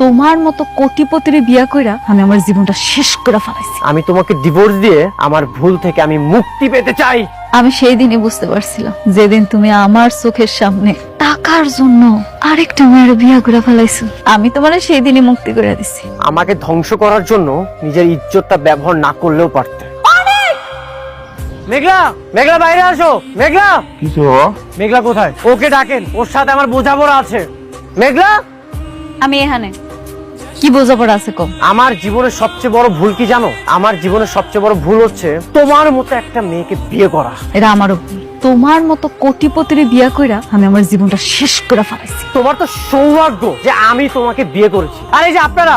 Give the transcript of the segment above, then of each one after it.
তোমার মতো কোটিপতির বিয়া কইরা আমি আমার জীবনটা শেষ করে ফেলাইছি। আমি তোমাকে ডিভোর্স দিয়ে আমার ভুল থেকে আমি মুক্তি পেতে চাই। আমি সেই দিনই বুঝতে পারছিলাম, যেদিন তুমি আমার চোখের সামনে টাকার জন্য আরেকটা মেয়ের বিয়া করে ফেলাইছো। আমি তোমার সেই দিনই মুক্তি করে দিছি। আমাকে ধ্বংস করার জন্য নিজের ইজ্জতটা ব্যবহার না করলেও পারতে। মেঘলা, মেঘলা বাইরে আসো। মেঘলা, কিছু মেঘলা কোথায়? ওকে ডাকেন, ওর সাথে আমার বোঝাপড়া আছে। মেঘলা, আমি এখানে। কি বোঝাপড়া আছে কম? আমার জীবনের সবচেয়ে বড় ভুল কি জানো? আমার জীবনের সবচেয়ে বড় ভুল হচ্ছে তোমার মতো একটা মেয়েকে বিয়ে করা। এটা আমারও ভুল। তোমার মতো কোটিপতির বিয়া কইরা আমি আমার জীবনটা শেষ করে ফেলাইছি। তোমার তো সৌভাগ্য যে আমি তোমাকে বিয়ে করেছি। আর এই যে আপনারা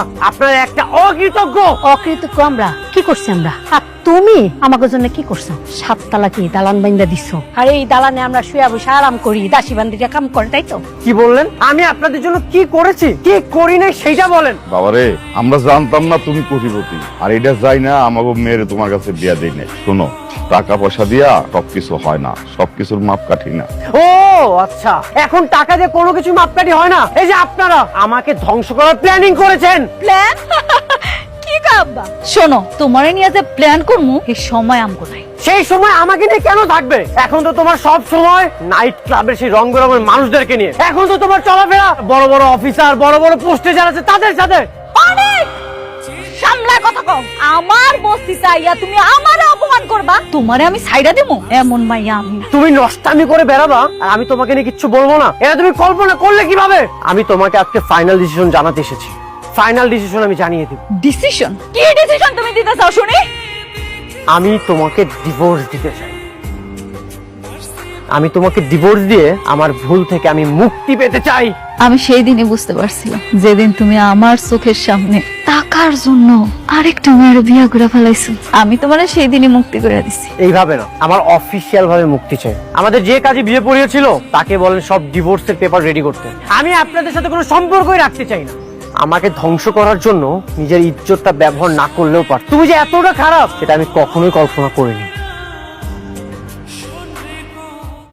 একটা অকৃতজ্ঞ। অকৃতজ্ঞ আমরা কি করছি আমরা? আর তুমি আমাকে জন্য কি করছো? 7 তালা কি দালান বাইন্দা দিছো, আর এই দালানে আমরা শুয়ে বসে আরাম করি, দাসী বান্দিরা কাম করে, তাই তো? কি বললেন? আমি আপনাদের জন্য কি করেছি, কি করি নাই সেইটা বলেন। বাবারে, আমরা জানতাম না তুমি কোটিপতি, আর এটা যাই না আমাকে মেয়ের তোমার কাছে বিয়া দেই নাই। শোনো, টাকা পয়সা দিয়া সবকিছু হয় না, সবকিছুর মাপকাঠি না। ও আচ্ছা, এখন টাকা দিয়ে কোনো কিছু মাপকাঠি হয় না। এই যে আপনারা আমাকে ধ্বংস করার প্ল্যানিং করেছেন। প্ল্যান? কি কাব্বা? শোনো, তোমারে নিয়ে যে প্ল্যান করমু এই সময় আমগো নাই। সেই সময় আমাকে নিয়ে কেন থাকবে? এখন তো তোমার সব সময় নাইট ক্লাবের সেই রং বেরঙের মানুষদেরকে নিয়ে। এখন তো তোমার চলাফেরা বড় বড় অফিসার, বড় বড় পোস্টে যারা আছে তাদের সাথে। অনেক সামলা কথা কও। আমার বস্তি চাইয়া তুমি আমারে অপমান করবা? তোমারে আমি ছাইড়া দেবো? এমন মাইয়া আমি না। তুমি নষ্টামি করে বেড়াবা আর আমি তোমাকে নিয়ে কিচ্ছু বলবো না, এটা তুমি কল্পনা করলে কিভাবে? আমি তোমাকে আজকে ফাইনাল ডিসিশন জানাতে এসেছি। ফাইনাল ডিসিশন আমি জানিয়ে দিব। ডিসিশন? কি ডিসিশন তুমি দিতে চাও শুনি? আমি তোমাকে ডিভোর্স দিতে চাই। আমি তোমাকে ডিভোর্স দিয়ে আমার ভুল থেকে আমি মুক্তি পেতে চাই। আমি সেই দিনই বুঝতে পারছিলাম, যেদিন তুমি আমার চোখের সামনে টাকার জন্য আরেকটা মেয়ের বিয়া করে ফেলাইছো। আমি তোমার সেই দিনই মুক্তি করে দিছি। এইভাবে না, আমার অফিসিয়াল ভাবে মুক্তি চাই। আমাদের যে কাজে বিয়ে পড়িয়েছিল তাকে বলেন সব ডিভোর্সের পেপার রেডি করতে। আমি আপনাদের সাথে কোনো সম্পর্কই রাখতে চাই না। আমাকে ধ্বংস করার জন্য নিজের ইজ্জতটা ব্যবহার না করলেও পারত। তুমি যে এতটা খারাপ সেটা আমি কখনোই কল্পনা করিনি।